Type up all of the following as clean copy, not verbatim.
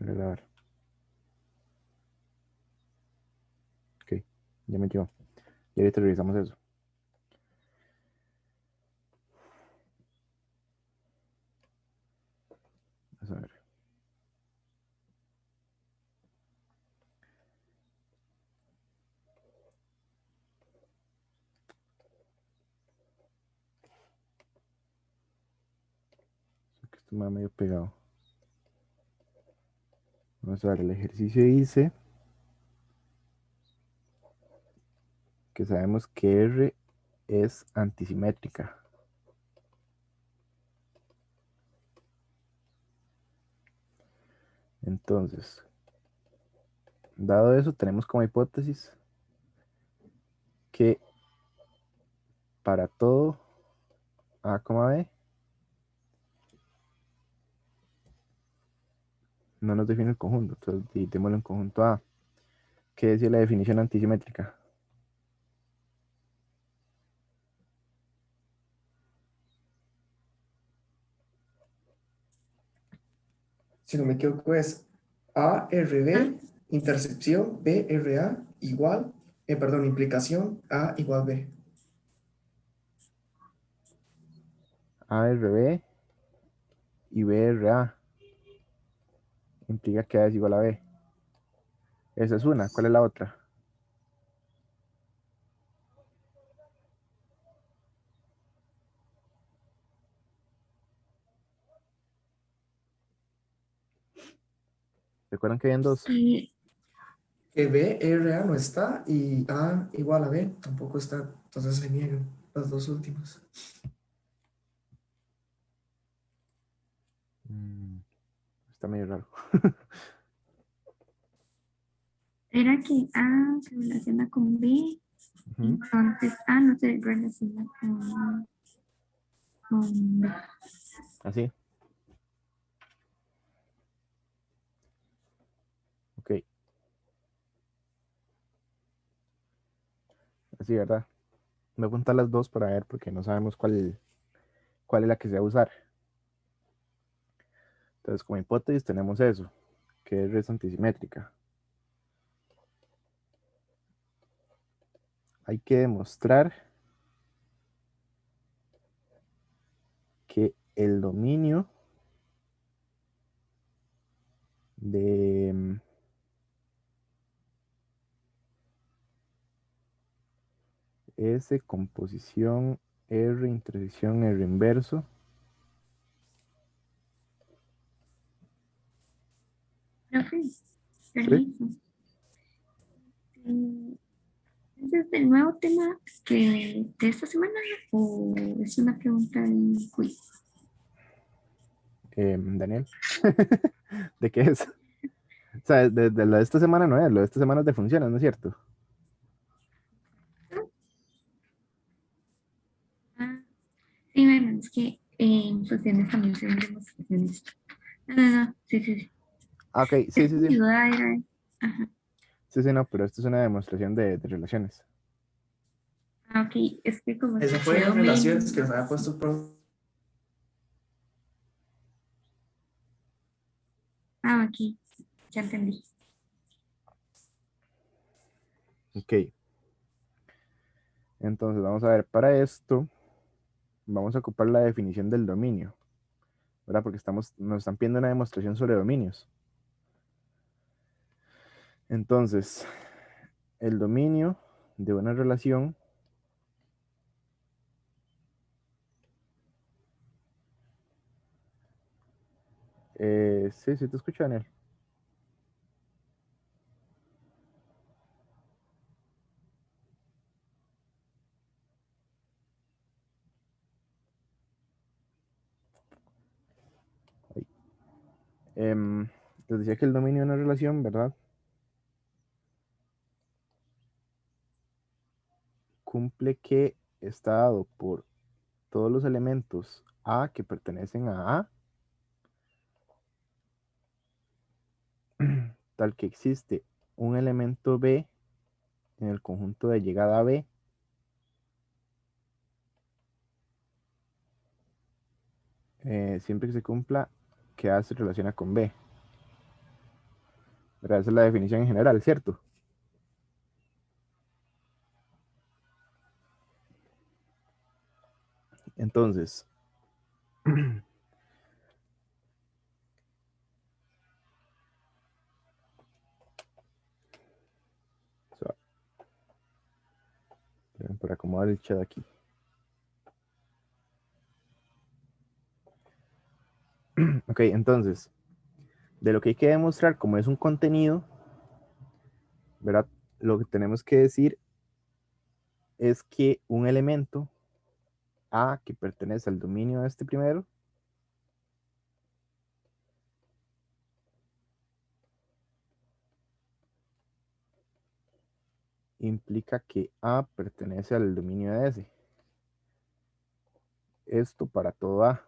Voy a grabar. Ok, ya me llegó. Y ahorita revisamos eso. Vamos a ver. Que esto me ha medio pegado. Vamos a ver, el ejercicio dice que sabemos que R es antisimétrica. Entonces, dado eso, tenemos como hipótesis que para todo A, B, no nos define el conjunto. Entonces, dividámoslo en conjunto A. ¿Qué decía la definición antisimétrica? Si no me equivoco, es ARB, intercepción BRA igual, perdón, implicación A igual B. ARB y BRA implica que A es igual a B. Esa es una. ¿Cuál es la otra? ¿Recuerdan que habían dos? Y Que BRA no está y A igual a B tampoco está. Entonces se niegan las dos últimas. Está medio raro. era que A se relaciona con B, Ujú. entonces A no se relaciona con B. Así. Ok. Así, ¿verdad? Voy a apuntar las dos para ver porque no sabemos cuál es la que se va a usar. Entonces, como hipótesis tenemos eso, que es red antisimétrica. Hay que demostrar que el dominio de S composición R intersección R inverso Profe, ¿sí? permiso. ¿Ese es el nuevo tema de esta semana o es una pregunta de quiz? Daniel, ¿de qué es? O sea, de lo de esta semana no es, lo de esta semana es de funciones, ¿no es cierto? Ah, sí, bueno, es que en funciones también se ven demostraciones. No, no, no, sí, sí, sí. Ah, ok, sí, Es sí, que sí. mi duda era, ajá, Sí, sí, no, pero esto es una demostración de relaciones. ah, ok, es que como Esa escuché fue en relaciones que dominio, nos había puesto el profe. ah, ok, ya entendí. Ok, entonces vamos a ver, para esto vamos a ocupar la definición del dominio, ¿verdad? Porque nos están pidiendo una demostración sobre dominios. Entonces, el dominio de una relación sí, sí te escucho, Daniel. Ahí. Les decía que el dominio de una relación, ¿verdad? Cumple que está dado por todos los elementos A que pertenecen a A, tal que existe un elemento B en el conjunto de llegada B, siempre que se cumpla que A se relaciona con B. ¿verdad? Esa es la definición en general, ¿cierto? Entonces, so, para acomodar el chat aquí. Ok, entonces, de lo que hay que demostrar, como es un contenido, ¿verdad? Lo que tenemos que decir es que un elemento A que pertenece al dominio de este primero implica que A pertenece al dominio de ese. Esto para todo A,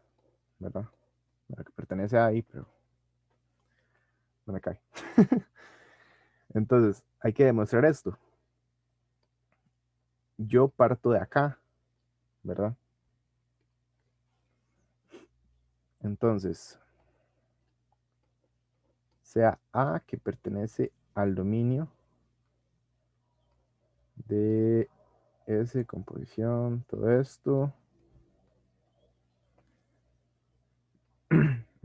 ¿verdad? Para que pertenece a ahí, pero no me cae. Entonces, hay que demostrar esto. Yo parto de acá, ¿verdad? Entonces, sea A que pertenece al dominio de S, composición, todo esto.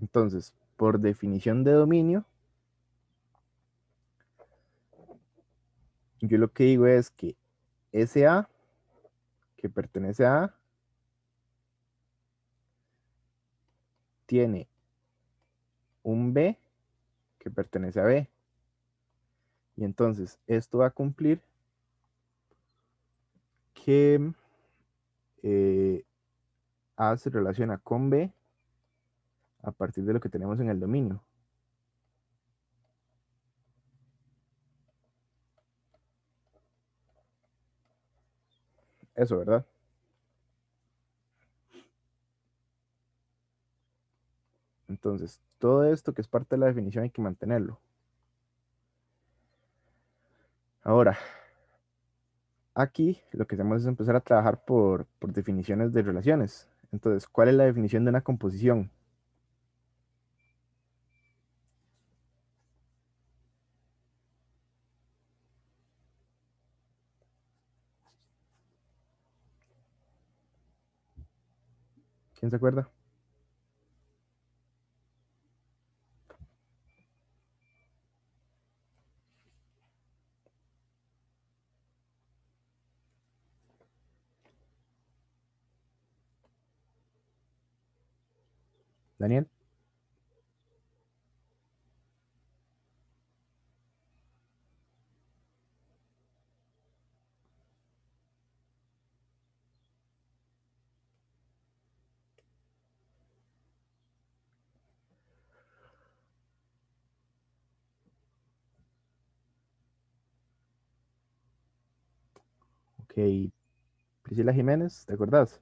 Entonces, por definición de dominio, yo lo que digo es que ese A que pertenece a A tiene un B que pertenece a B. Y entonces esto va a cumplir que A se relaciona con B a partir de lo que tenemos en el dominio. Eso, ¿verdad? Entonces, todo esto que es parte de la definición hay que mantenerlo. Ahora, aquí lo que hacemos es empezar a trabajar por definiciones de relaciones. Entonces, ¿cuál es la definición de una composición? ¿Quién se acuerda? Daniel. Ok. Priscila Jiménez, ¿te acordás?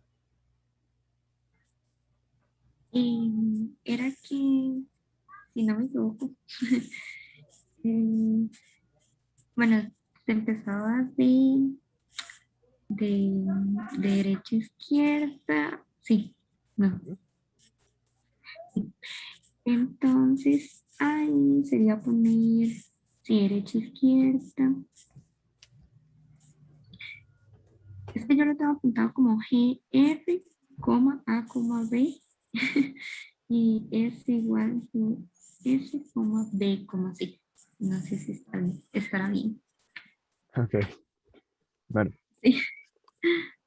Era que, si no me equivoco, eh, bueno, se empezaba de derecha a izquierda, sí, no. Entonces, ahí sería poner, sí, derecha a izquierda. Es que yo lo tengo apuntado como GR, A, B, y es igual a S, B, C. No sé si estará bien. Ok. Bueno, Sí.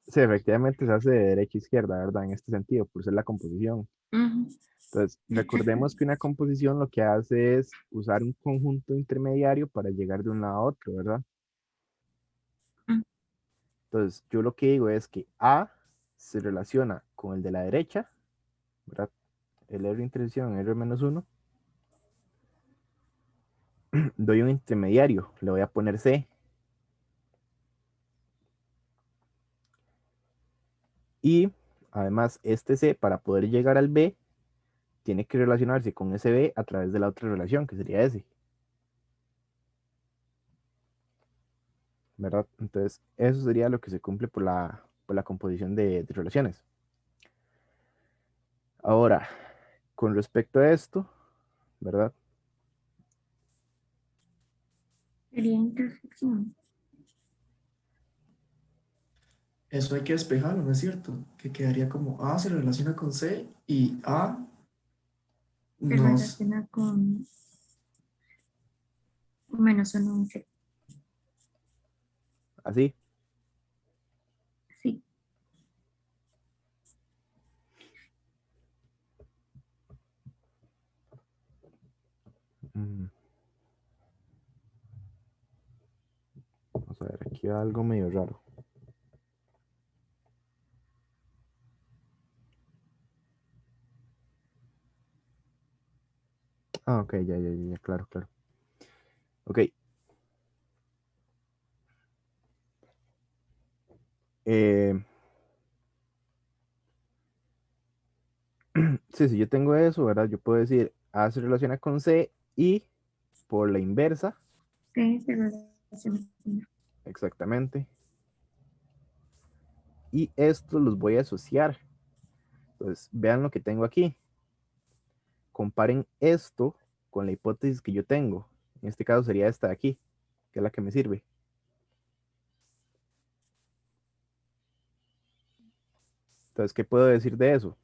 sí, efectivamente se hace de derecha a izquierda, ¿verdad? En este sentido, por ser la composición. Ujú. Entonces, recordemos que una composición lo que hace es usar un conjunto intermediario para llegar de un lado a otro, ¿verdad? Mm. Entonces, yo lo que digo es que A se relaciona con el de la derecha, ¿verdad? El R intersección R menos 1. Doy un intermediario, le voy a poner C. Y además, este C, para poder llegar al B, tiene que relacionarse con ese B a través de la otra relación, que sería S, ¿verdad? Entonces, eso sería lo que se cumple por la composición de relaciones. Ahora, con respecto a esto, ¿verdad? Sería intersección. Eso hay que despejarlo, ¿no es cierto? Que quedaría como A se relaciona con C y A Se nos... relaciona con menos uno, 11. Así. Sí. Mm, Vamos a ver, aquí hay algo medio raro. Ah, ok, ya, claro, claro. Ok. Eh, sí, si yo tengo eso, ¿verdad? Yo puedo decir A se relaciona con C y por la inversa, C se relaciona con A. exactamente. Y estos los voy a asociar. Entonces, vean lo que tengo aquí. Comparen esto con la hipótesis que yo tengo. En este caso sería esta de aquí, que es la que me sirve. Entonces, ¿qué puedo decir de eso?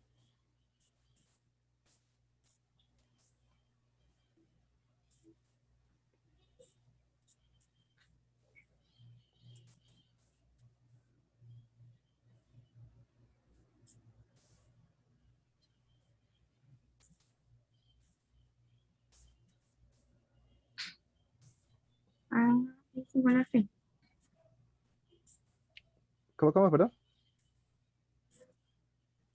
A es igual a C. ¿Cómo, perdón?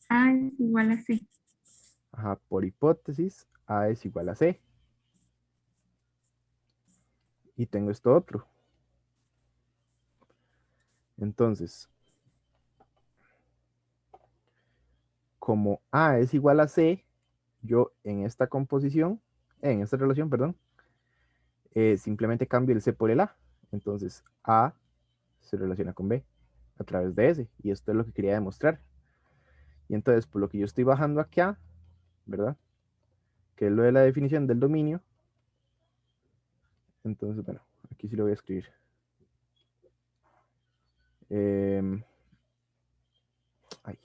A es igual a C. Ajá, por hipótesis, A es igual a C. Y tengo esto otro. Entonces, como A es igual a C, yo en esta composición, en esta relación, perdón, simplemente cambio el C por el A. Entonces, A se relaciona con B a través de S. Y esto es lo que quería demostrar. Y entonces, por lo que yo estoy bajando acá, ¿verdad? Que es lo de la definición del dominio. Entonces, bueno, aquí sí lo voy a escribir. Ay.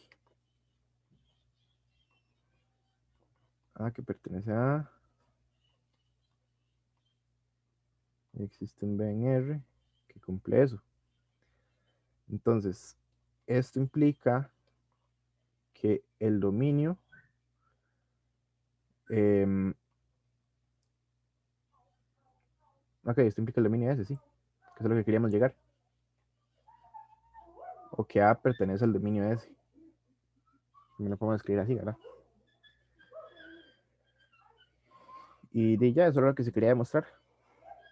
A que pertenece a... Existe un B en R que cumple eso. Entonces, esto implica que el dominio ok, esto implica el dominio S, sí, que es a lo que queríamos llegar. O que A pertenece al dominio S. Me lo podemos escribir así, ¿verdad? Y ya, eso era lo que se quería demostrar.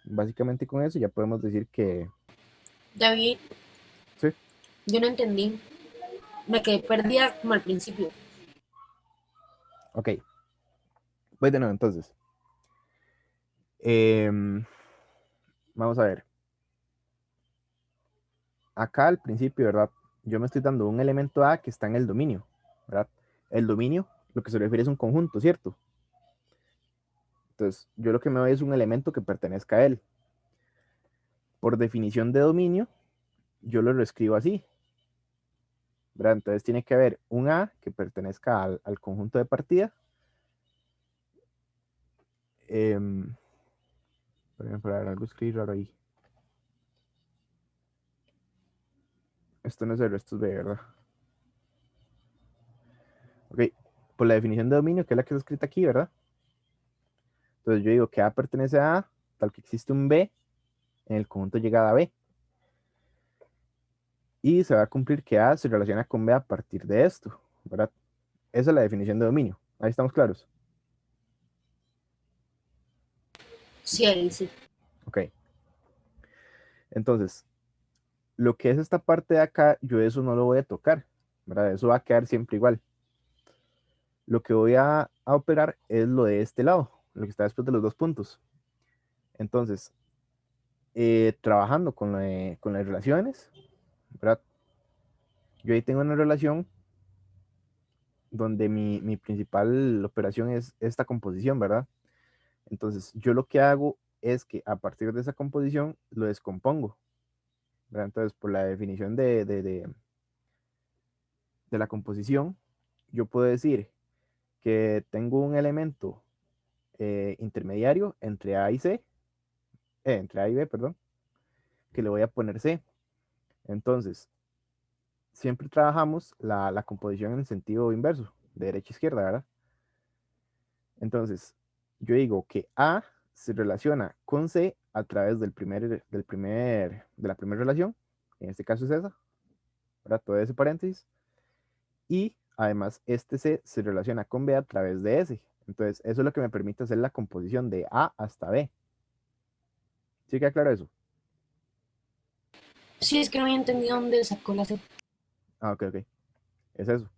Básicamente con eso ya podemos decir que David, sí. yo no entendí. Me quedé perdida como al principio. Ok, voy de nuevo entonces. Em, Vamos a ver. Acá al principio, ¿verdad? Yo me estoy dando un elemento A que está en el dominio, ¿verdad? El dominio, lo que se refiere es un conjunto, ¿cierto? Entonces, yo lo que me doy es un elemento que pertenezca a él. Por definición de dominio, yo lo escribo así, ¿verdad? Entonces tiene que haber un A que pertenezca al conjunto de partida. Por ejemplo, algo escribí raro ahí. Esto no es R, esto es B, ¿verdad? Ok, por la definición de dominio, que es la que está escrita aquí, ¿verdad? Entonces yo digo que A pertenece a A, tal que existe un B en el conjunto llegada a B. Y se va a cumplir que A se relaciona con B a partir de esto, ¿verdad? Esa es la definición de dominio. Ahí estamos claros. Sí, ahí sí. Ok. Entonces, lo que es esta parte de acá, yo eso no lo voy a tocar, ¿verdad? Eso va a quedar siempre igual. Lo que voy a operar es lo de este lado, lo que está después de los dos puntos. Entonces, trabajando con las relaciones, ¿verdad? Yo ahí tengo una relación donde mi principal operación es esta composición, ¿verdad? Entonces, yo lo que hago es que a partir de esa composición lo descompongo, ¿verdad? Entonces, por la definición de la composición, yo puedo decir que tengo un elemento intermediario entre A y C, entre A y B, perdón, que le voy a poner C. Entonces, siempre trabajamos la composición en el sentido inverso, de derecha a izquierda, ¿verdad? Entonces, yo digo que A se relaciona con C a través de la primera relación, en este caso es esa, ¿verdad? Todo ese paréntesis, y además este C se relaciona con B a través de S. Entonces, eso es lo que me permite hacer la composición de A hasta B. ¿Sí queda claro eso? Sí, es que no había entendido dónde sacó la C. Ah, ok, ok. Es eso.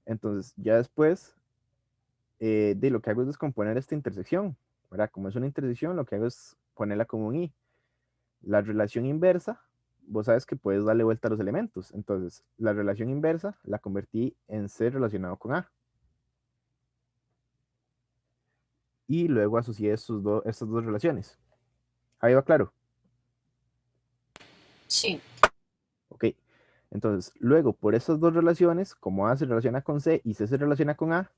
Entonces, ya después de lo que hago es descomponer esta intersección, ¿verdad? Como es una intersección, lo que hago es ponerla como un I. La relación inversa, vos sabes que puedes darle vuelta a los elementos. Entonces, la relación inversa la convertí en C relacionado con A. Y luego asocié estas dos relaciones. Ahí va claro. Sí, Ok. Entonces, luego, por estas dos relaciones, como A se relaciona con C y C se relaciona con A,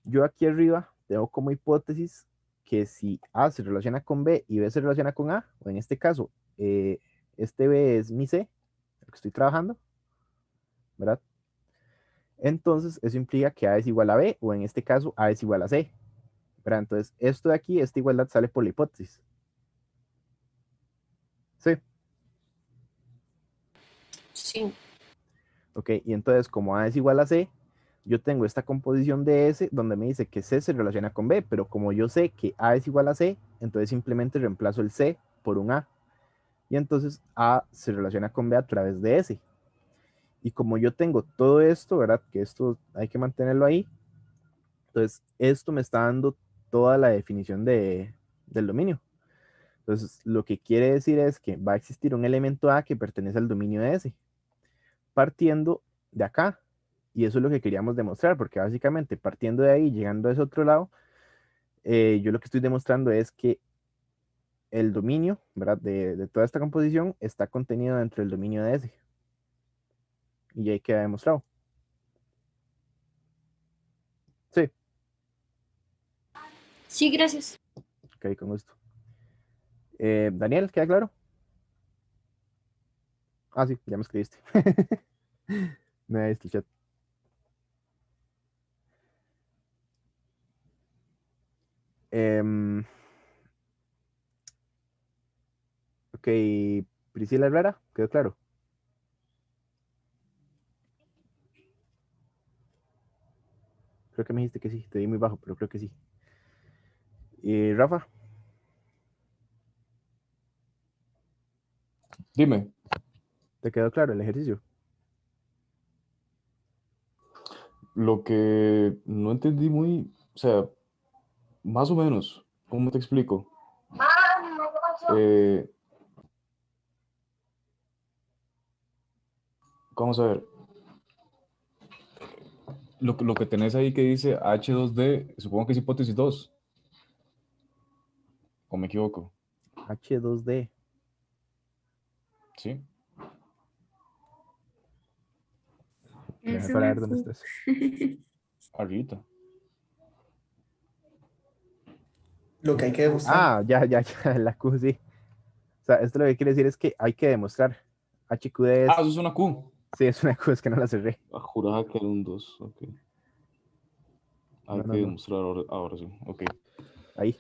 yo aquí arriba tengo como hipótesis que si A se relaciona con B y B se relaciona con A, o en este caso, este B es mi C, el que estoy trabajando, ¿verdad? Entonces, eso implica que A es igual a B, o en este caso, A es igual a C, ¿verdad? Entonces, esto de aquí, esta igualdad sale por la hipótesis. ¿Sí? sí, Ok, y entonces, como A es igual a C, yo tengo esta composición de S donde me dice que C se relaciona con B, pero como yo sé que A es igual a C, entonces simplemente reemplazo el C por un A. Y entonces A se relaciona con B a través de S. Y como yo tengo todo esto, ¿verdad? Que esto hay que mantenerlo ahí. Entonces, esto me está dando toda la definición del dominio. Entonces, lo que quiere decir es que va a existir un elemento A que pertenece al dominio de S, partiendo de acá. Y eso es lo que queríamos demostrar, porque básicamente partiendo de ahí, llegando a ese otro lado, yo lo que estoy demostrando es que el dominio, ¿verdad? De toda esta composición está contenido dentro del dominio de S. Y ahí queda demostrado. Sí, sí, gracias. ok, con gusto. Daniel, ¿queda claro? Ah, sí, ya me escribiste. Me diste el chat. Em, ok, Priscila Herrera, ¿quedó claro? Creo que me dijiste que sí, te di muy bajo, pero creo que sí. Y Rafa, Dime, ¿te quedó claro el ejercicio? lo que no entendí muy, o sea, más o menos, ¿cómo te explico? Eh, Vamos a ver, lo que tenés ahí que dice H2D, supongo que es hipótesis 2, ¿o me equivoco? H2D. ¿Sí? Déjame Es para ver una dónde Q. estás. Arribita. Lo que hay que demostrar. Ah, ya, ya, ya, la Q, sí. O sea, esto lo que quiere decir es que hay que demostrar. HQD Ah, es, eso es una Q. sí, es una Q, es que no la cerré. Ah, juraba que era un 2, ok. No, Hay no, que no. demostrar ahora sí, ok. Ahí.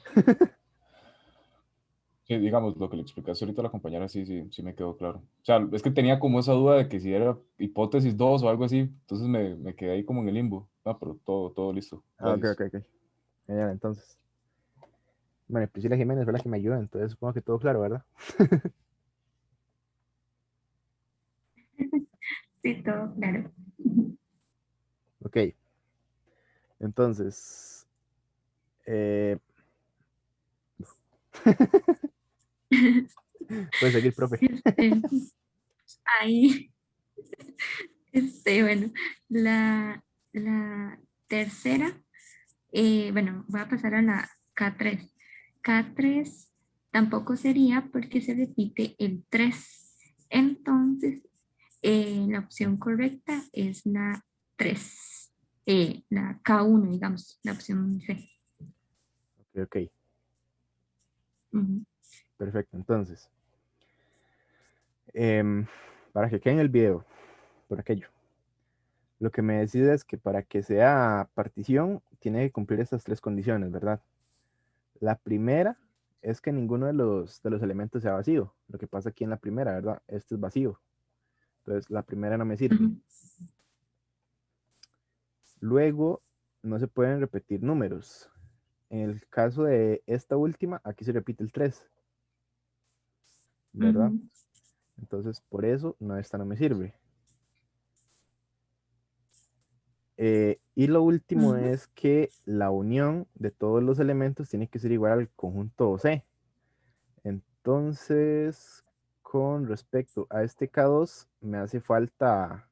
Sí, digamos, lo que le explicaste ahorita a la compañera, sí, sí, sí me quedó claro. O sea, es que tenía como esa duda de que si era hipótesis 2 o algo así, entonces me quedé ahí como en el limbo. Ah, pero todo listo. Ah, ok, ok, Gracias. ok. Genial, entonces. Bueno, Priscila Jiménez fue la que me ayuda, entonces supongo que todo claro, ¿verdad? Sí, todo claro. Ok, entonces. eh, puedes seguir, profe. Este, ahí, bueno, la tercera, bueno, voy a pasar a la K3. K3 tampoco sería porque se repite el 3. Entonces, la opción correcta es la 3. La K1, digamos, la opción C. Ok, ok, Ujú. perfecto. Entonces, para que quede en el video, por aquello, lo que me decide es que para que sea partición, tiene que cumplir estas tres condiciones, ¿verdad? La primera es que ninguno de los elementos sea vacío. Lo que pasa aquí en la primera, ¿verdad? Este es vacío. Entonces, la primera no me sirve. Ujú. Luego, no se pueden repetir números. En el caso de esta última, aquí se repite el 3, ¿verdad? Ujú. Entonces, por eso, no, esta no me sirve. Y lo último Ujú. es que la unión de todos los elementos tiene que ser igual al conjunto C. Entonces, con respecto a este K2, me hace falta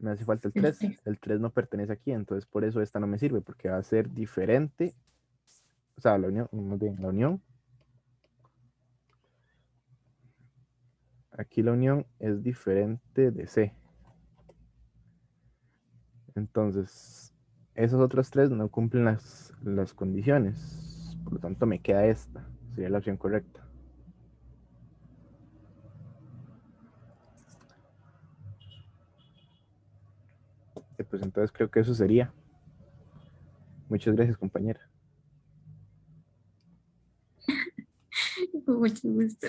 el El 3. 3. El 3 no pertenece aquí, entonces por eso esta no me sirve, porque va a ser diferente. O sea, la unión, más bien, la unión. Aquí la unión es diferente de C. Entonces, esos otros tres no cumplen las condiciones. Por lo tanto, me queda esta. Sería la opción correcta. Pues entonces creo que eso sería. Muchas gracias, compañera. Con mucho gusto.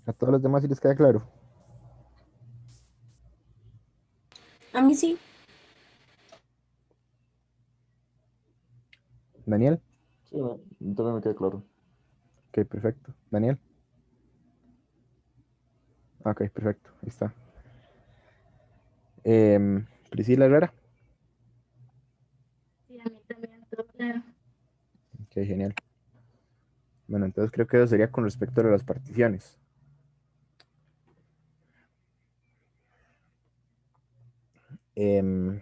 A todos los demás, si les queda claro. A mí sí. Daniel. Sí, a mí también me queda claro. Ok, perfecto. Daniel. Ok, perfecto. Ahí está. Priscila Herrera. Sí, a mí también, todo claro. Ok, genial. Bueno, entonces creo que eso sería con respecto a las particiones. Em,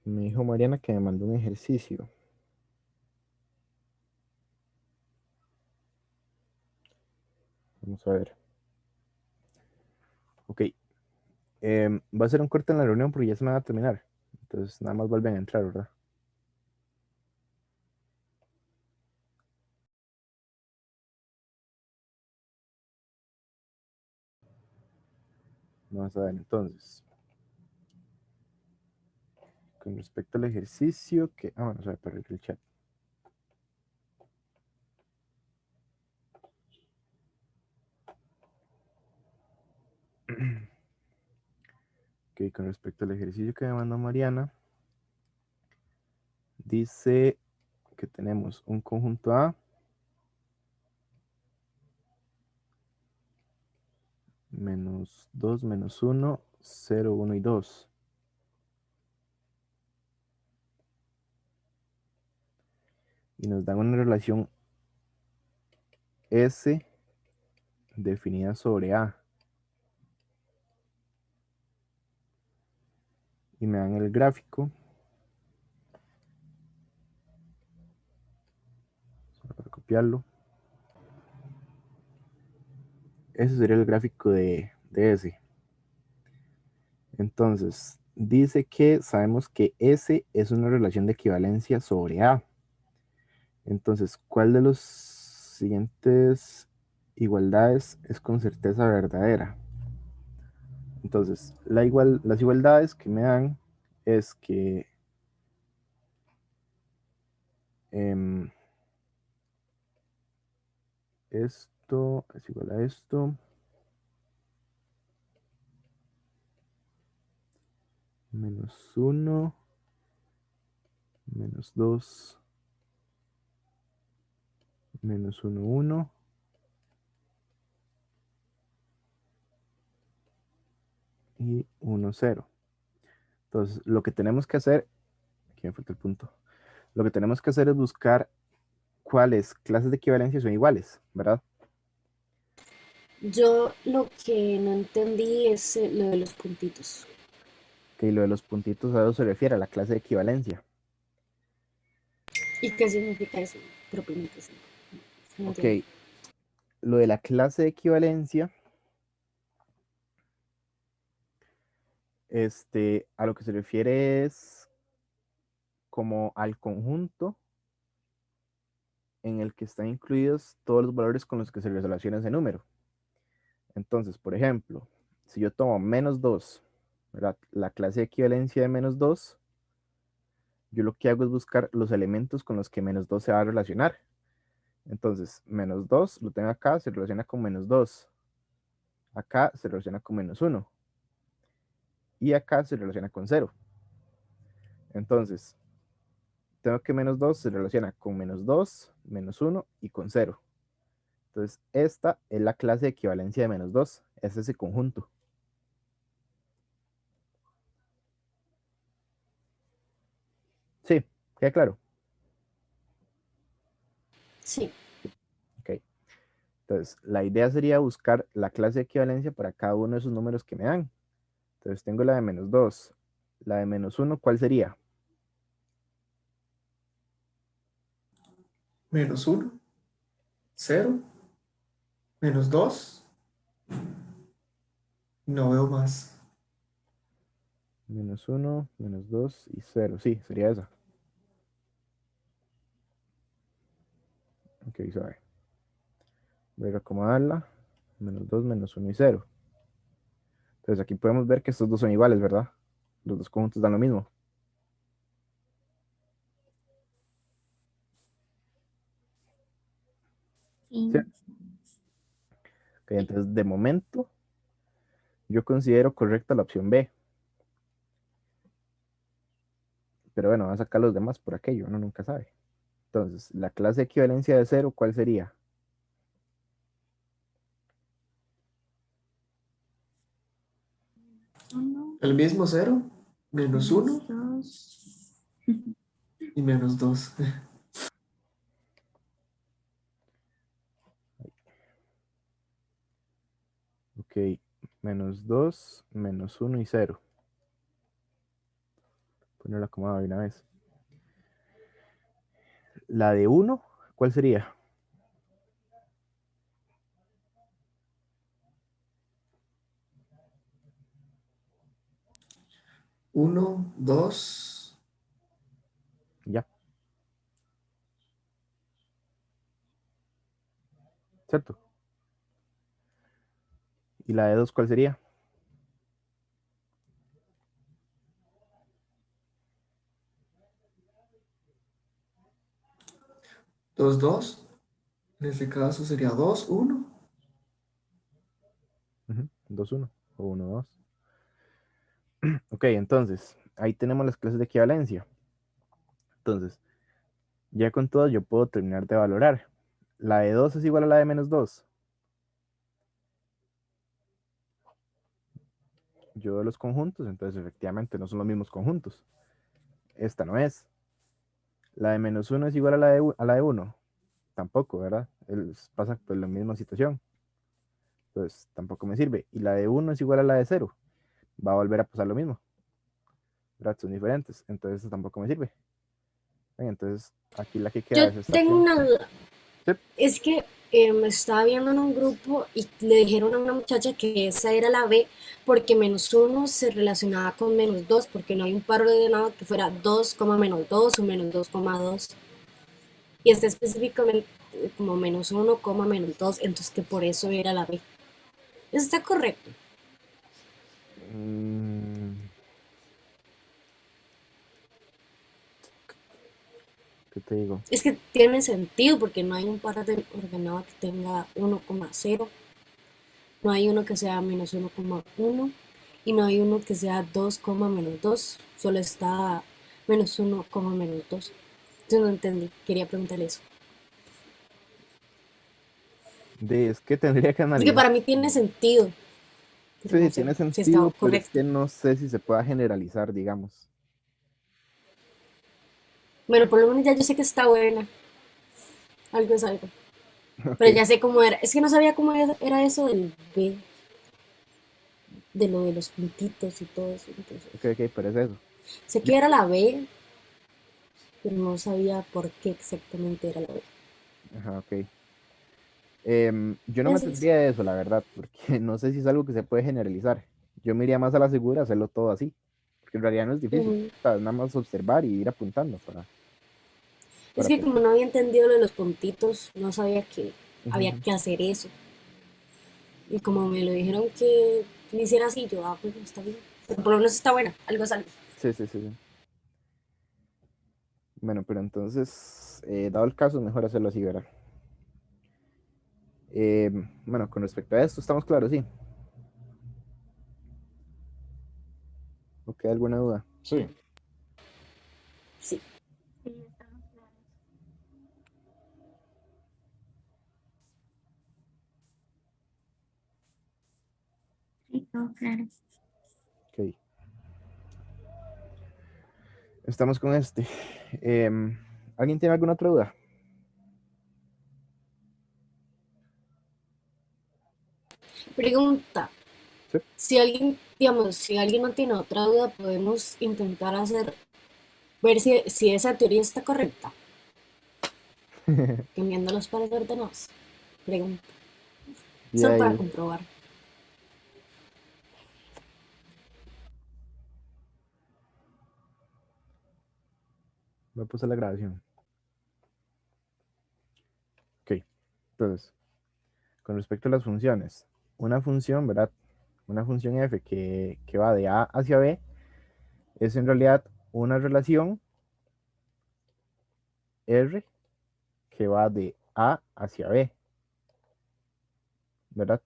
Me dijo Mariana que me mandó un ejercicio. Vamos a ver. Ok. Va a ser un corte en la reunión porque ya se me va a terminar. Entonces nada más vuelven a entrar, ¿verdad? Vamos a ver entonces. Con respecto al ejercicio que... Ah, bueno, se va a perder el chat. Ok, con respecto al ejercicio que me mandó Mariana, dice que tenemos un conjunto A menos 2 menos 1, 0, 1 y 2. Y nos dan una relación S definida sobre A. Y me dan el gráfico. Para copiarlo. Ese sería el gráfico de S. Entonces, dice que sabemos que S es una relación de equivalencia sobre A. Entonces, ¿cuál de los siguientes igualdades es con certeza verdadera? Entonces, las igualdades que me dan es que esto es igual a esto, menos 1, menos 2, menos 1, 1, y 1, 0. Entonces, lo que tenemos que hacer, aquí me falta el punto, lo que tenemos que hacer es buscar cuáles clases de equivalencia son iguales, ¿verdad? Yo lo que no entendí es lo de los puntitos. Que lo de los puntitos a eso se refiere a la clase de equivalencia. ¿Y qué significa eso? Propiamente sí. No Ok, entiendo. lo de la clase de equivalencia, a lo que se refiere es como al conjunto en el que están incluidos todos los valores con los que se relaciona ese número. Entonces, por ejemplo, si yo tomo -2, ¿verdad? La clase de equivalencia de -2, yo lo que hago es buscar los elementos con los que -2 se va a relacionar. Entonces, -2 lo tengo acá, se relaciona con -2. Acá se relaciona con -1. Y acá se relaciona con 0. Entonces, tengo que -2 se relaciona con -2, -1 y con 0. Entonces, esta es la clase de equivalencia de -2. Es ese conjunto. Sí, queda claro. Sí, Ok. Entonces, la idea sería buscar la clase de equivalencia para cada uno de esos números que me dan. Entonces, tengo la de -2. La de -1, ¿cuál sería? -1, 0, -2. No veo más. -1, -2 y 0. Sí, sería esa. Ok, suave. Voy a acomodarla. -2, -1 y 0. Entonces, aquí podemos ver que estos dos son iguales, ¿verdad? Los dos conjuntos dan lo mismo. Sí. ¿Sí? Ok, entonces, de momento, yo considero correcta la opción B. Pero bueno, voy a sacar los demás por aquello, uno nunca sabe. Entonces, la clase de equivalencia de 0, ¿cuál sería? Uno, El mismo 0, -1 2. y -2. Ok, -2, -1 y 0. Ponerlo acomodado de una vez. La de 1, ¿cuál sería? 1, 2. Ya, ¿cierto? ¿Y la de 2 cuál sería? 2, 2. En este caso sería 2, 1. 2, 1 o 1, 2. Ok, entonces, ahí tenemos las clases de equivalencia. Entonces, ya con todas yo puedo terminar de valorar. La de 2 es igual a la de -2. Yo veo los conjuntos, entonces efectivamente no son los mismos conjuntos. Esta no es. La de -1 es igual a la de 1. Tampoco, ¿verdad? Pasa por la misma situación. Entonces, tampoco me sirve. Y la de 1 es igual a la de 0. Va a volver a pasar lo mismo. ¿Verdad? Son diferentes. Entonces, esto tampoco me sirve. Bien, entonces, aquí la que queda yo es esta tengo opción. una duda. Sí. Es que me estaba viendo en un grupo y le dijeron a una muchacha que esa era la B porque -1 se relacionaba con -2 porque no hay un par ordenado que fuera 2, -2 o -2,2. Y está específicamente como -1, -2, entonces que por eso era la B. Eso está correcto. Mm, ¿Qué te digo? Es que tiene sentido porque no hay un par ordenado que tenga 1,0, no hay uno que sea -1,1 y no hay uno que sea 2, -2, solo está -1, -2. Yo no entendí, quería preguntarle eso. Es que tendría que Porque analizar. para mí tiene sentido, pero Sí, no sé tiene si estaba sentido, pero es correcto. que no sé si se pueda generalizar, digamos. Bueno, por lo menos ya yo sé que está buena, algo es algo. Pero Ok, ya sé cómo era. Es que no sabía cómo era eso del B, de lo de los puntitos y todo eso. Entonces, ok, pero es eso. sé Yo, que era la B, pero no sabía por qué exactamente era la B. Ajá, ok. Yo no me Gracias. tendría de eso, la verdad, porque no sé si es algo que se puede generalizar. Yo me iría más a la segura, hacerlo todo así, porque en realidad no es difícil. Ujú. O sea, es nada más observar y ir apuntando Es para que como aprender. no había entendido lo de los puntitos, no sabía que Ujú, había ujú. que hacer eso. Y como me lo dijeron que lo hiciera así, yo, pues está bien. Pero por lo menos está buena, algo sale. Sí, sí, sí, sí. Bueno, pero entonces, dado el caso, es mejor hacerlo así, ¿verdad? Bueno, con respecto a esto, ¿estamos claros? Sí. ¿O queda alguna duda? Sí, Sí. Sí, estamos claros. Sí, todo claro. Ok. Estamos con este. Em, ¿Alguien tiene alguna otra duda? Pregunta. Sí. Si alguien, digamos, si alguien no tiene otra duda, podemos intentar hacer, ver si esa teoría está correcta, cambiando los pares ordenados. Pregunta. Y Solo para ahí, comprobar. me puse la grabación. Ok. Entonces, con respecto a las funciones, una función, ¿verdad? Una función f que va de A hacia B es en realidad una relación R que va de A hacia B, ¿verdad?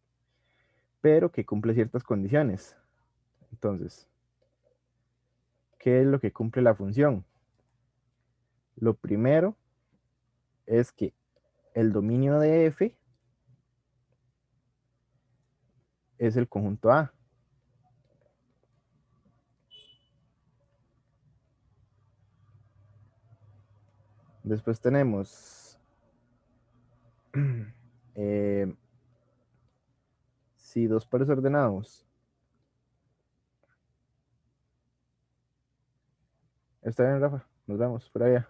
Pero que cumple ciertas condiciones. Entonces, ¿qué es lo que cumple la función? Lo primero es que el dominio de f es el conjunto A. Después tenemos eh, si dos pares ordenados. Está bien, Rafa. Nos vemos por allá.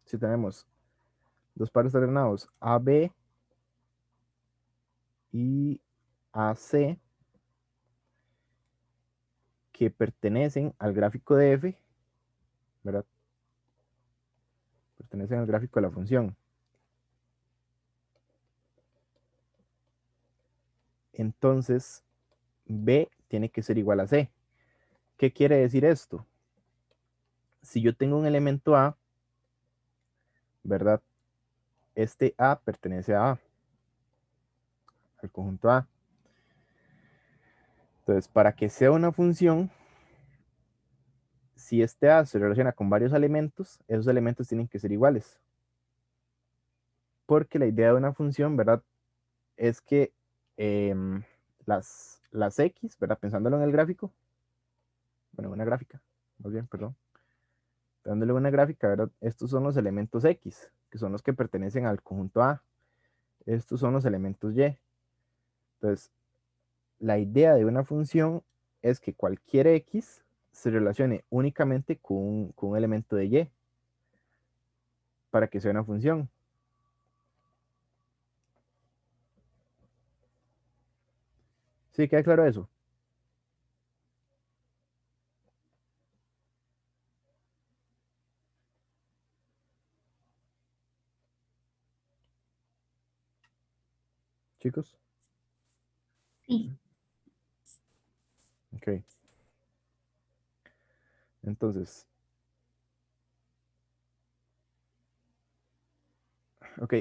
Si tenemos dos pares ordenados AB y AC que pertenecen al gráfico de f, ¿verdad? Pertenecen al gráfico de la función. Entonces, B tiene que ser igual a C. ¿Qué quiere decir esto? Si yo tengo un elemento A, ¿verdad? Este A pertenece a A, al conjunto A. Entonces, para que sea una función, si este A se relaciona con varios elementos, esos elementos tienen que ser iguales. Porque la idea de una función, ¿verdad? Es que las X, ¿verdad? Pensándolo en el gráfico, bueno, una gráfica, más bien, perdón. Dándole una gráfica, ¿verdad? Estos son los elementos X, que son los que pertenecen al conjunto A. Estos son los elementos Y. Entonces, la idea de una función es que cualquier X se relacione únicamente con un elemento de Y para que sea una función. ¿Sí queda claro eso? Chicos. Sí, Ok. Entonces, ok.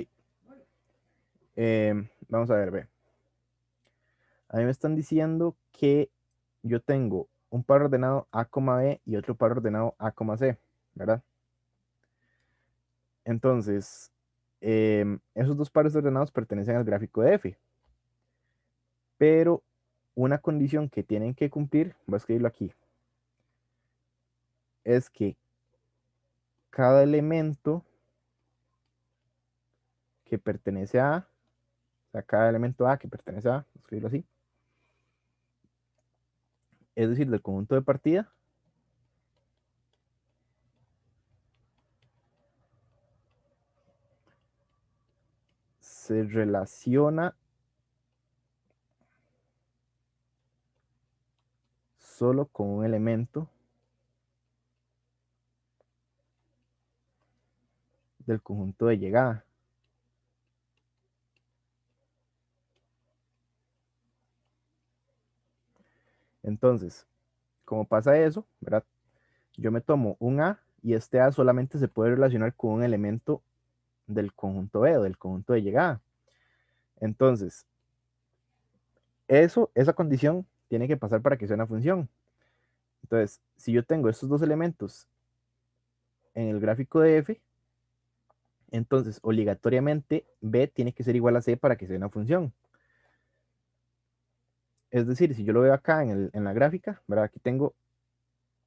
Vamos a ver, ve. A mí me están diciendo que yo tengo un par ordenado A, B y otro par ordenado A, C, ¿verdad? Entonces, esos dos pares ordenados pertenecen al gráfico de f, pero una condición que tienen que cumplir, voy a escribirlo aquí, es que cada elemento que pertenece a A, o sea, cada elemento A que pertenece a A, voy a escribirlo así, es decir, del conjunto de partida, se relaciona solo con un elemento del conjunto de llegada. Entonces, como pasa eso, ¿verdad? Yo me tomo un A y este A solamente se puede relacionar con un elemento del conjunto B o del conjunto de llegada. Entonces, esa condición tiene que pasar para que sea una función. Entonces, si yo tengo estos dos elementos en el gráfico de F, entonces obligatoriamente B tiene que ser igual a C para que sea una función. Es decir, si yo lo veo acá en la gráfica, ¿verdad? Aquí tengo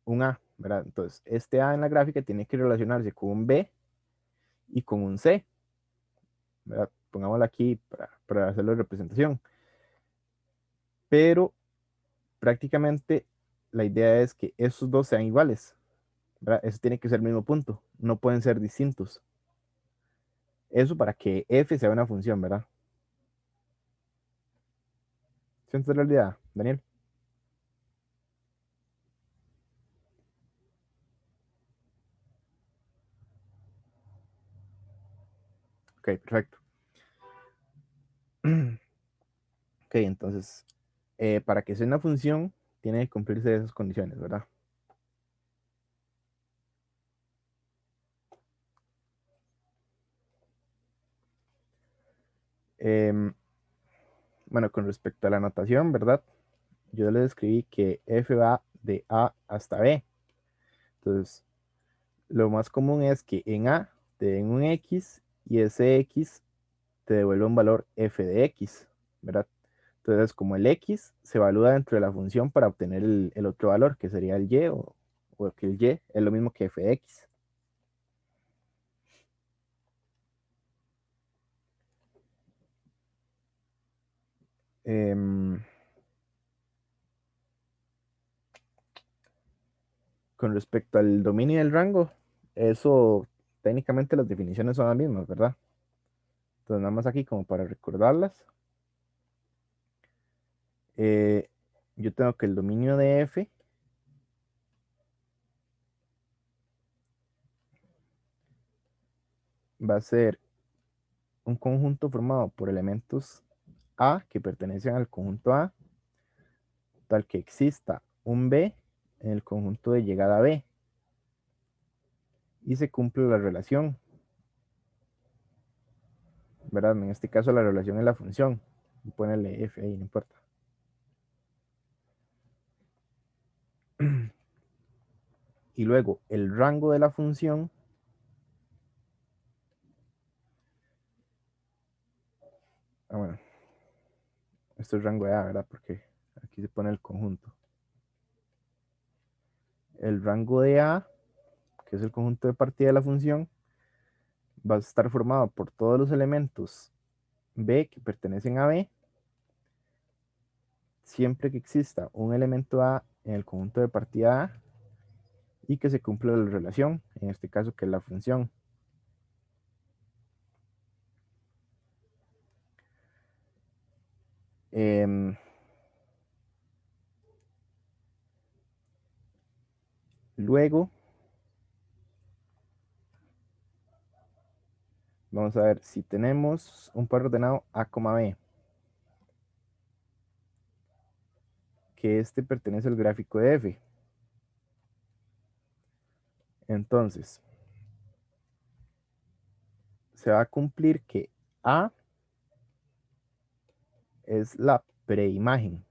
un A, ¿verdad? Entonces, este A en la gráfica tiene que relacionarse con un B y con un C, ¿verdad? Pongámoslo aquí para hacerlo de representación. Pero prácticamente la idea es que esos dos sean iguales, ¿verdad? Eso tiene que ser el mismo punto, no pueden ser distintos. Eso para que F sea una función, ¿verdad? ¿Sientes la idea, Daniel? Ok, perfecto. Ok, entonces, para que sea una función, tiene que cumplirse esas condiciones, ¿verdad? Em, bueno, con respecto a la notación, ¿verdad? Yo le escribí que F va de A hasta B. Entonces, lo más común es que en A te den un X y ese X te devuelve un valor F de X, ¿verdad? Entonces, como el X se evalúa dentro de la función para obtener el otro valor, que sería el Y, o que el Y es lo mismo que F de X. Con respecto al dominio y el rango, eso técnicamente las definiciones son las mismas, ¿verdad? Entonces, nada más aquí como para recordarlas. Yo tengo que el dominio de F va a ser un conjunto formado por elementos A que pertenecen al conjunto A, tal que exista un B en el conjunto de llegada B y se cumple la relación, ¿verdad? En este caso la relación es la función, ponerle F ahí, no importa. Y luego el rango de la función bueno, esto es rango de A, ¿verdad? Porque aquí se pone el conjunto. El rango de A, que es el conjunto de partida de la función, va a estar formado por todos los elementos B que pertenecen a B, siempre que exista un elemento A en el conjunto de partida A y que se cumpla la relación, en este caso que es la función. Luego, vamos a ver si tenemos un par ordenado A, B, que este pertenece al gráfico de F. Entonces, se va a cumplir que A es la preimagen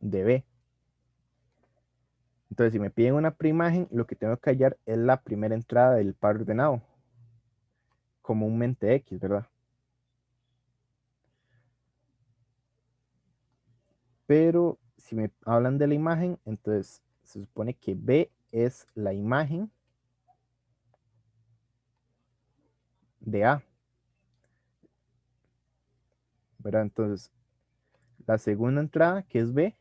de B. Entonces, si me piden una preimagen, lo que tengo que hallar es la primera entrada del par ordenado, comúnmente X, ¿verdad? Pero si me hablan de la imagen, entonces se supone que B es la imagen de A. ¿verdad? Entonces, la segunda entrada, que es B,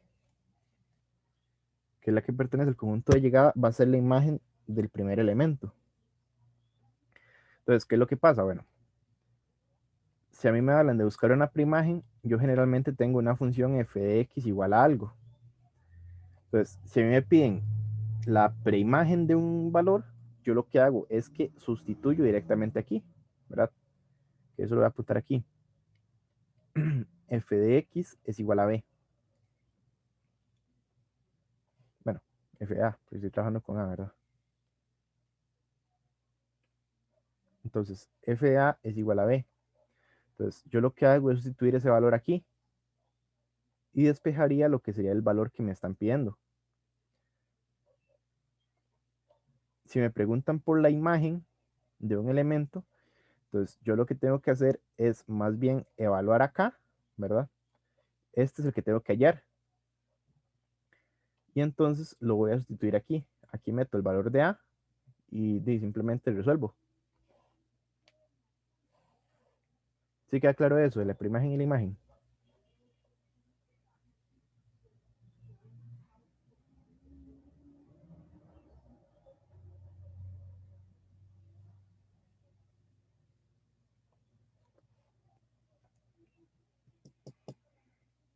que es la que pertenece al conjunto de llegada, va a ser la imagen del primer elemento. Entonces, ¿qué es lo que pasa? Bueno, si a mí me hablan de buscar una preimagen, yo generalmente tengo una función f de x igual a algo. Entonces, si a mí me piden la preimagen de un valor, yo lo que hago es que sustituyo directamente aquí, ¿verdad? Que eso lo voy a apuntar aquí. F de x es igual a b. Bueno, f de a, porque estoy trabajando con a, ¿verdad? Entonces, f de a es igual a b. Entonces, yo lo que hago es sustituir ese valor aquí y despejaría lo que sería el valor que me están pidiendo. Si me preguntan por la imagen de un elemento, entonces yo lo que tengo que hacer es más bien evaluar acá, ¿verdad? Este es el que tengo que hallar. Y entonces lo voy a sustituir aquí. Aquí meto el valor de A y simplemente resuelvo. ¿Sí queda claro eso de la preimagen y la imagen?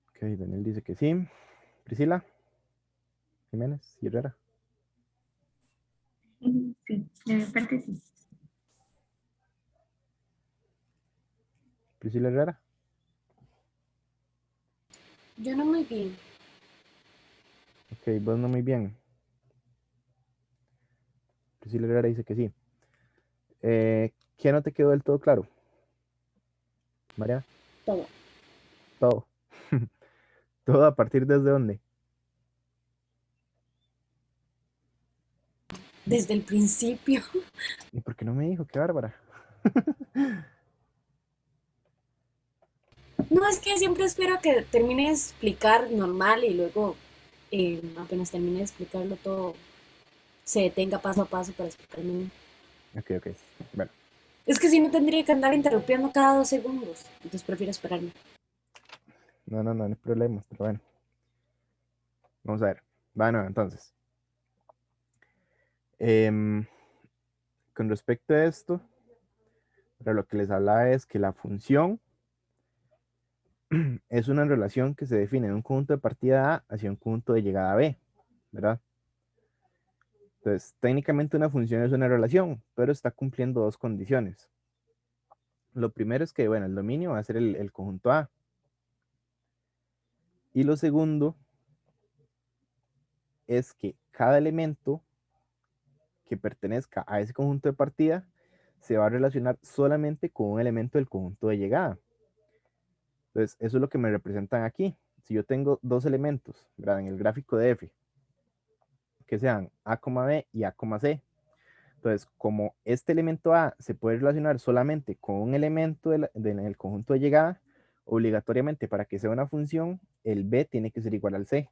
Ok, Daniel dice que sí. Priscila Jiménez y Herrera. Sí, de mi parte sí. Priscila Herrera. Yo no muy bien. Ok, vos no muy bien. Priscila Herrera dice que sí. ¿Qué no te quedó del todo claro? Mariana. Todo. Todo. Todo a partir desde dónde. Desde el principio. ¿Y por qué no me dijo? Qué bárbara. No, es que siempre espero que termine de explicar normal y luego apenas termine de explicarlo todo, se detenga paso a paso para explicarme. Ok, ok. Bueno, Es que si no tendría que andar interrumpiendo cada 2 segundos, entonces prefiero esperarme. no hay problemas, pero bueno. Vamos a ver. Bueno, entonces. em, con respecto a esto, pero lo que les hablaba es que la función es una relación que se define en un conjunto de partida A hacia un conjunto de llegada B, ¿verdad? Entonces, técnicamente una función es una relación, pero está cumpliendo dos condiciones. Lo primero es que, bueno, el dominio va a ser el conjunto A. Y lo segundo es que cada elemento que pertenezca a ese conjunto de partida se va a relacionar solamente con un elemento del conjunto de llegada. Entonces, eso es lo que me representan aquí. Si yo tengo dos elementos, ¿verdad? En el gráfico de F, que sean A, B y A, C. Entonces, como este elemento A se puede relacionar solamente con un elemento del conjunto de llegada, obligatoriamente para que sea una función, el B tiene que ser igual al C,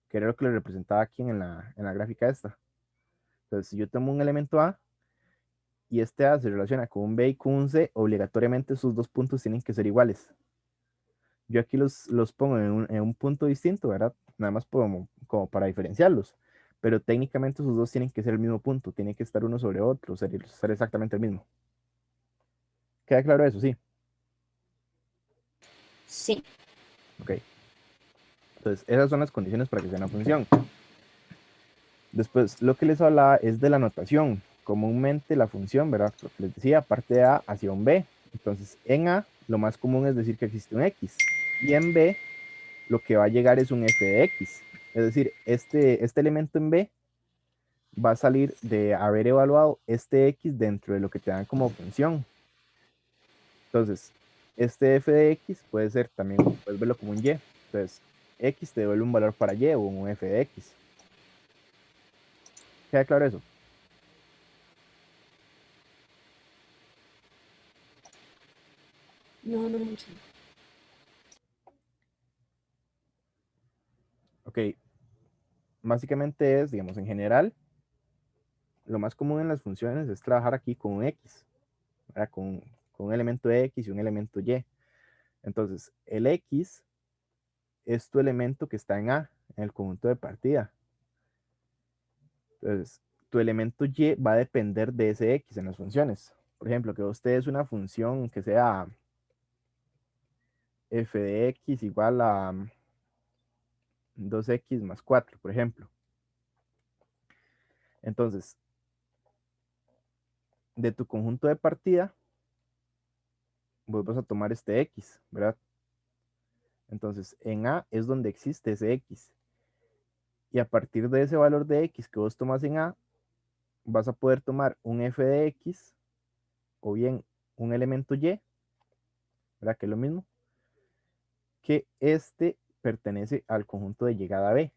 que era lo que le representaba aquí en la gráfica esta. Entonces, si yo tomo un elemento A y este A se relaciona con un B y con un C, obligatoriamente sus dos puntos tienen que ser iguales. Yo aquí los pongo en un punto distinto, ¿verdad? Nada más como para diferenciarlos. Pero técnicamente sus dos tienen que ser el mismo punto, tienen que estar uno sobre otro, ser exactamente el mismo. ¿Queda claro eso? Sí. Sí. Ok. Entonces, esas son las condiciones para que sea una función. Después, lo que les hablaba es de la notación. Comúnmente la función, ¿verdad? Lo que les decía, parte de A hacia un B. Entonces, en A, lo más común es decir que existe un X. Y en B, lo que va a llegar es un f de x. Es decir, este elemento en B va a salir de haber evaluado este x dentro de lo que te dan como función. Entonces, este f de x puede ser también, puedes verlo como un y. Entonces, x te devuelve un valor para y o un f de x. ¿Queda claro eso? No, no mucho. Ok. Básicamente es, digamos, en general, lo más común en las funciones es trabajar aquí con un x, ¿verdad? Con un elemento x y un elemento y. Entonces, el X es tu elemento que está en A, en el conjunto de partida. Entonces, tu elemento Y va a depender de ese X en las funciones. Por ejemplo, que usted es una función que sea f de X igual a 2X más 4, por ejemplo. Entonces, de tu conjunto de partida, vos vas a tomar este X, ¿verdad? Entonces, en A es donde existe ese X. Y a partir de ese valor de X que vos tomas en A, vas a poder tomar un f de X o bien un elemento Y, ¿verdad? Que es lo mismo, que este pertenece al conjunto de llegada B.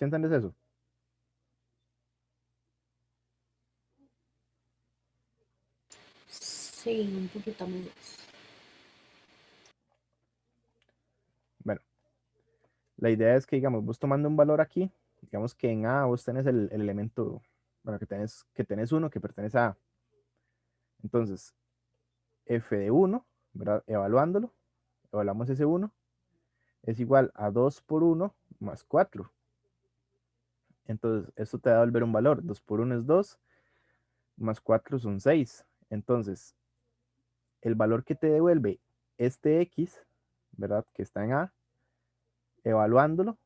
¿Sí entiendes eso? Sí, un poquito menos. Bueno, la idea es que, digamos, vos tomando un valor aquí, digamos que en A vos tenés el elemento, bueno, que tenés uno que pertenece a A. Entonces, f de 1, ¿verdad? Evaluándolo, evaluamos ese 1, es igual a 2 por 1 más 4. Entonces, esto te va a devolver un valor. 2 por 1 es 2, más 4 son 6. Entonces, el valor que te devuelve este X, ¿verdad? Que está en A, evaluándolo,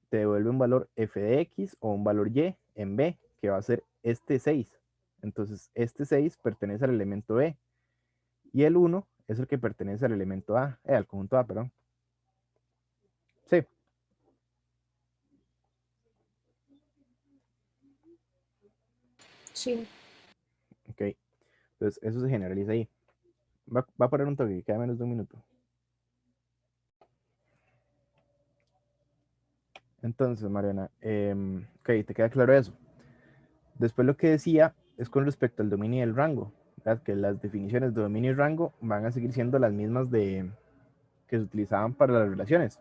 te devuelve un valor f de X o un valor Y en B, que va a ser este 6. Entonces, este 6 pertenece al elemento B y el 1 es el que pertenece al elemento A, al conjunto A, perdón. Sí, Sí, ok. Entonces, eso se generaliza ahí. Va a poner un toque, queda menos de un minuto. Entonces, Mariana, ok, te queda claro eso. Después lo que decía es con respecto al dominio y el rango, ¿verdad? Que las definiciones de dominio y rango van a seguir siendo las mismas que se utilizaban para las relaciones.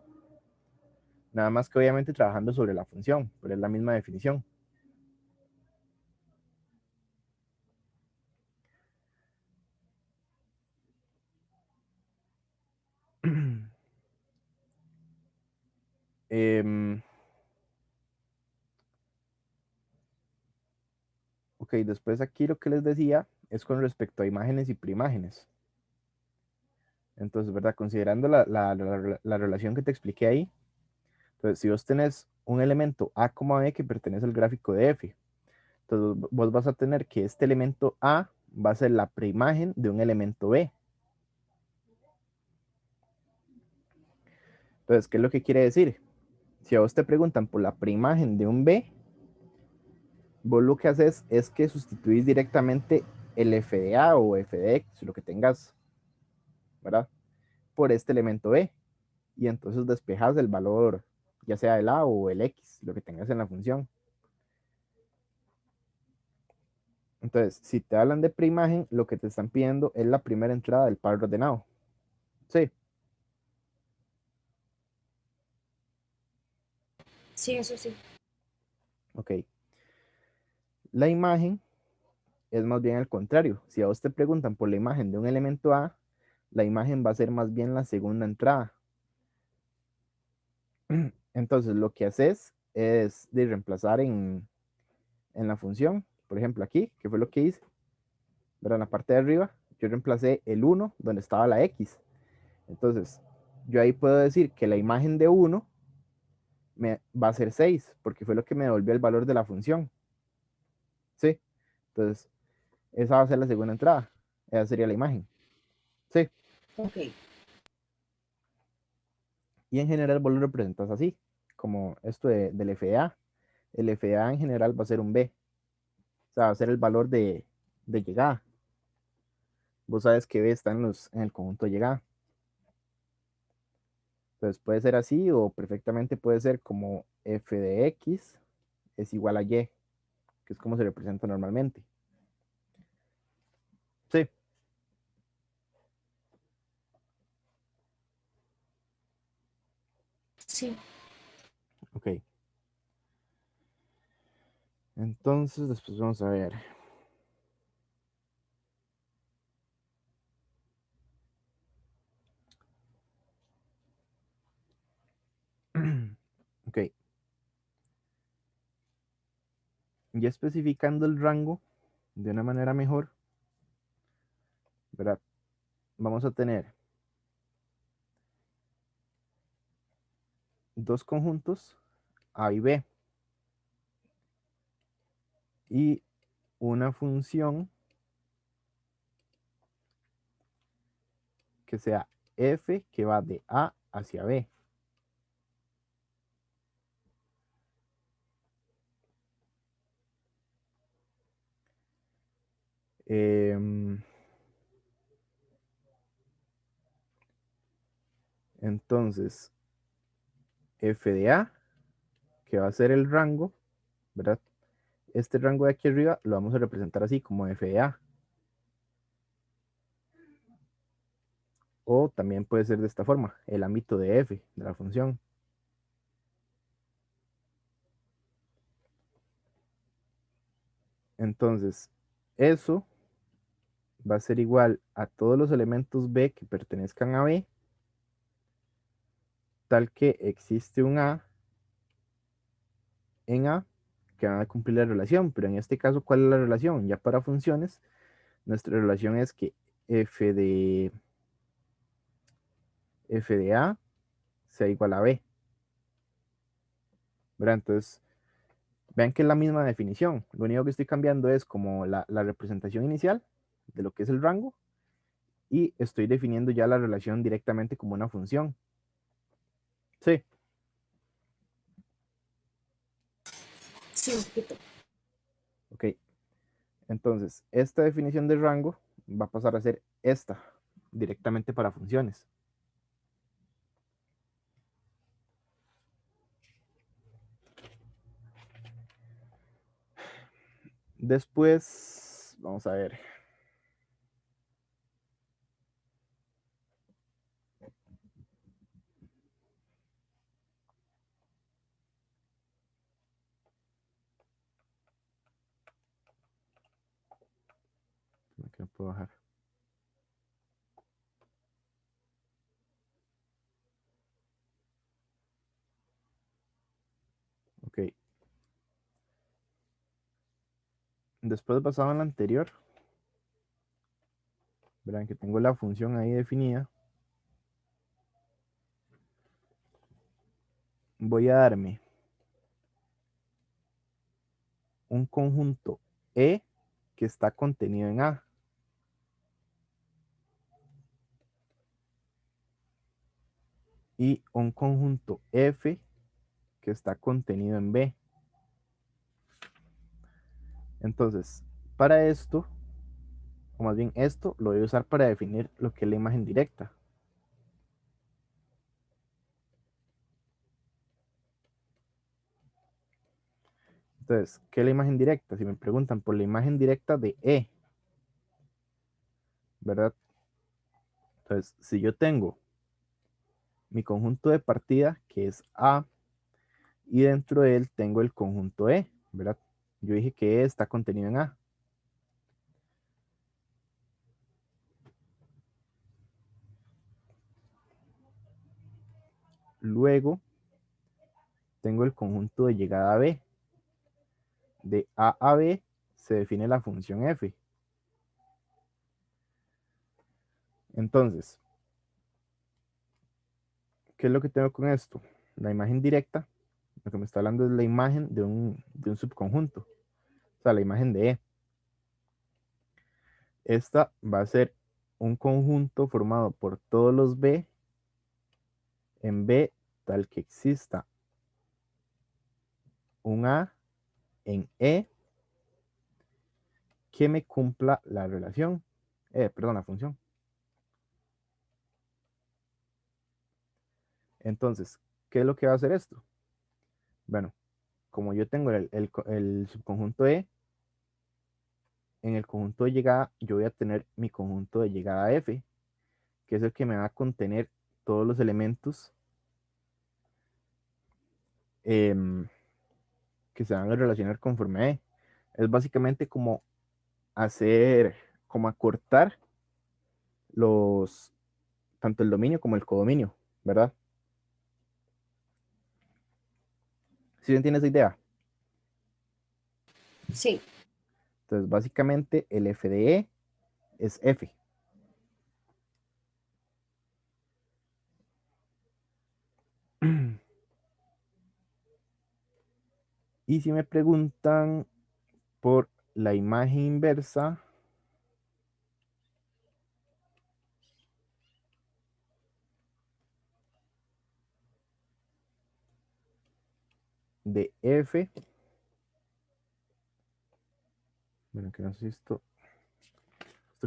Nada más que obviamente trabajando sobre la función, pero es la misma definición. Em, ok, después aquí lo que les decía es con respecto a imágenes y preimágenes. Entonces, ¿verdad? Considerando la relación que te expliqué ahí, entonces si vos tenés un elemento A, B que pertenece al gráfico de F, entonces vos vas a tener que este elemento A va a ser la preimagen de un elemento B. Entonces, ¿qué es lo que quiere decir? Si a vos te preguntan por la preimagen de un B, vos lo que haces es que sustituís directamente el f de A o f de X, lo que tengas, ¿verdad? Por este elemento B. Y entonces despejas el valor, ya sea el A o el X, lo que tengas en la función. Entonces, si te hablan de preimagen, lo que te están pidiendo es la primera entrada del par ordenado. Sí, sí, eso sí. ok. La imagen es más bien al contrario. Si a vos te preguntan por la imagen de un elemento A, la imagen va a ser más bien la segunda entrada. Entonces, lo que haces es de reemplazar en la función, por ejemplo, aquí, que fue lo que hice, pero en la parte de arriba, yo reemplacé el 1 donde estaba la X. Entonces, yo ahí puedo decir que la imagen de 1 va a ser 6, porque fue lo que me devolvió el valor de la función. ¿Sí? Entonces, esa va a ser la segunda entrada. Esa sería la imagen. ¿Sí? Ok, Y en general vos lo representas así, como esto del FA. El FA en general va a ser un B. O sea, va a ser el valor de llegada. Vos sabes que B está en el conjunto de llegada. Entonces puede ser así o perfectamente puede ser como f de x es igual a y, que es como se representa normalmente. Sí, sí. ok. Entonces después vamos a ver. Ok. Ya especificando el rango de una manera mejor, ¿verdad? Vamos a tener dos conjuntos, A y B, y una función que sea f que va de A hacia B. Entonces, f de A, que va a ser el rango, ¿verdad? Este rango de aquí arriba lo vamos a representar así como f de A. O también puede ser de esta forma, el ámbito de f de la función. Entonces, eso va a ser igual a todos los elementos B que pertenezcan a B, tal que existe un A en A que van a cumplir la relación. Pero en este caso, ¿cuál es la relación? Ya para funciones, nuestra relación es que f de A sea igual a B, ¿verdad? Entonces, vean que es la misma definición. Lo único que estoy cambiando es como la representación inicial de lo que es el rango, y estoy definiendo ya la relación directamente como una función. Sí, Sí, un poquito. ok. Entonces, esta definición de rango va a pasar a ser esta, directamente para funciones. Después, vamos a ver. Aquí no puedo bajar. Ok. Después, basado en la anterior, verán que tengo la función ahí definida. Voy a darme un conjunto E que está contenido en A. Y un conjunto F que está contenido en B. Entonces, para esto, o más bien esto, lo voy a usar para definir lo que es la imagen directa. Entonces, ¿qué es la imagen directa? Si me preguntan por la imagen directa de E, ¿verdad? Entonces, si yo tengo mi conjunto de partida, que es A, y dentro de él tengo el conjunto E, ¿verdad? Yo dije que E está contenido en A. Luego, tengo el conjunto de llegada B. De A a B se define la función F. Entonces, ¿qué es lo que tengo con esto? La imagen directa, lo que me está hablando es la imagen de un subconjunto, o sea, la imagen de E. Esta va a ser un conjunto formado por todos los B en B, tal que exista un A en E que me cumpla la relación, perdón, la función. Entonces, ¿qué es lo que va a hacer esto? Bueno, como yo tengo el subconjunto E, en el conjunto de llegada yo voy a tener mi conjunto de llegada F, que es el que me va a contener todos los elementos que se van a relacionar conforme a E. Es básicamente como hacer, como acortar tanto el dominio como el codominio, ¿verdad? ¿Sí entiendes esa idea? Sí, Entonces, básicamente, el f de E es F. Y si me preguntan por la imagen inversa, de F, bueno, que no sé si esto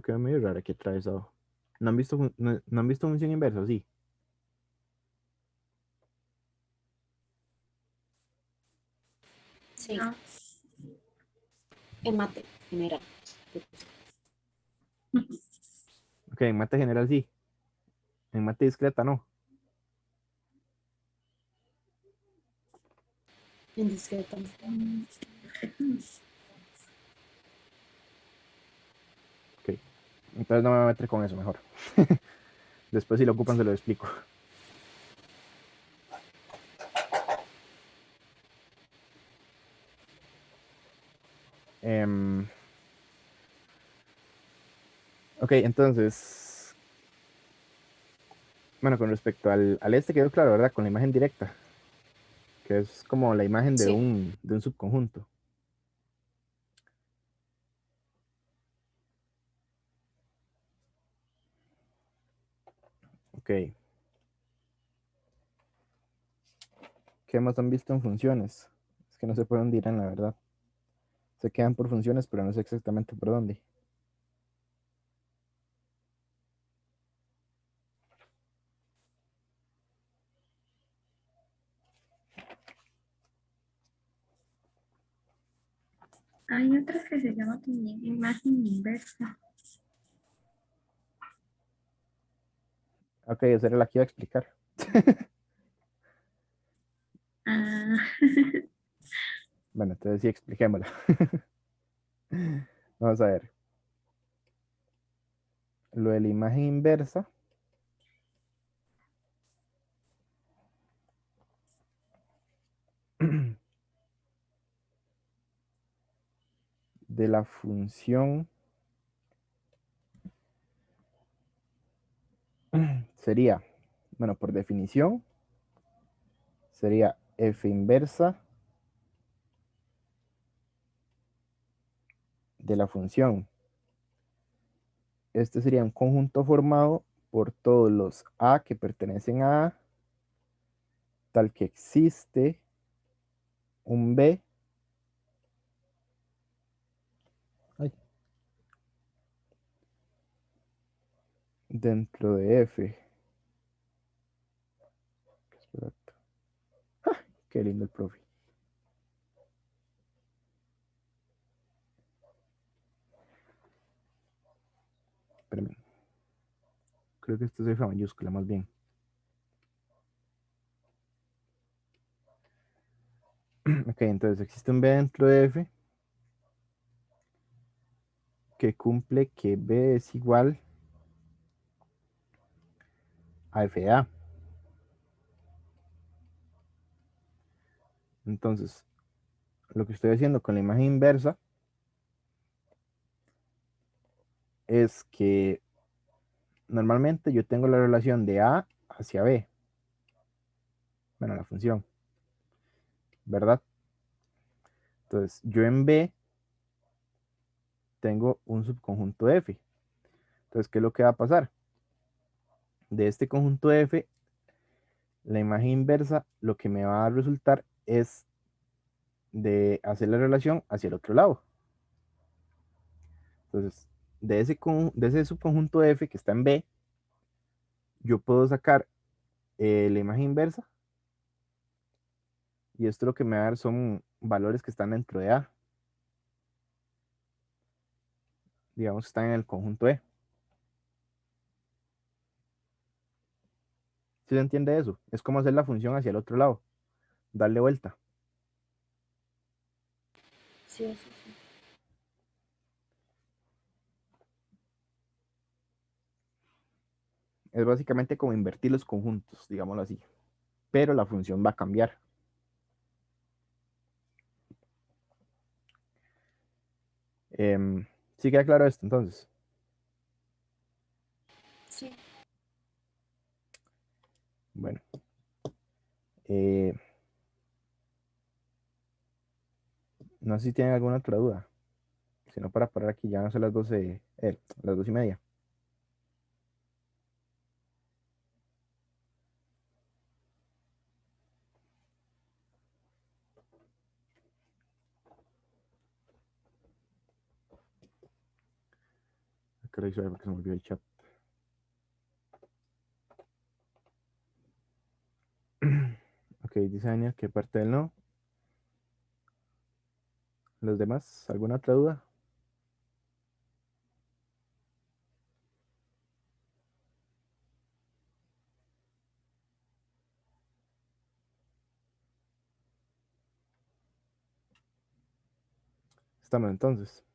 queda medio raro aquí atravesado. ¿No han visto, no han visto función inversa? Sí. sí, No. en mate general. Ok, en mate general sí. En mate discreta no. En discreta. Mm, Ok. Entonces no me voy a meter con eso mejor. Después si lo ocupan se lo explico. Em, ok, entonces, bueno, con respecto al este quedó claro, ¿verdad? Con la imagen directa, que es como la imagen Sí, de un subconjunto. Ok. ¿Qué más han visto en funciones? Es que no sé por dónde irán, la verdad. Se quedan por funciones, pero no sé exactamente por dónde. hay otra que se llama también imagen inversa. Ok, esa era la que iba a explicar. Ah, Bueno, entonces sí, expliquémosla. Vamos a ver. Lo de la imagen inversa de la función sería, bueno, por definición, sería f inversa de la función. Este sería un conjunto formado por todos los a que pertenecen a A, tal que existe un b ay, dentro de f. Espérate. Qué lindo el profe. Espérame. Creo que esto es f mayúscula más bien. Ok, entonces existe un b dentro de f que cumple que b es igual a f de a. Entonces, lo que estoy haciendo con la imagen inversa es que normalmente yo tengo la relación de a hacia b. Bueno, la función, ¿verdad? Entonces, yo en b tengo un subconjunto f. Entonces, ¿qué es lo que va a pasar? De este conjunto f, la imagen inversa, lo que me va a resultar es de hacer la relación hacia el otro lado. Entonces, de ese subconjunto f que está en b, yo puedo sacar la imagen inversa y esto lo que me va a dar son valores que están dentro de a. Digamos que están en el conjunto e. ¿Sí se entiende eso? Es como hacer la función hacia el otro lado, darle vuelta. sí, eso sí. Es básicamente como invertir los conjuntos, digámoslo así. Pero la función va a cambiar. ¿Sí queda claro esto entonces? Sí. Bueno. No sé si tienen alguna otra duda. Si no, para parar aquí, ya van a ser las 12, las 2:30. Acá lo hice porque se me olvidó el chat. Ok, dice Daniel que parte del no. ¿Los demás? ¿Alguna otra duda? Estamos entonces.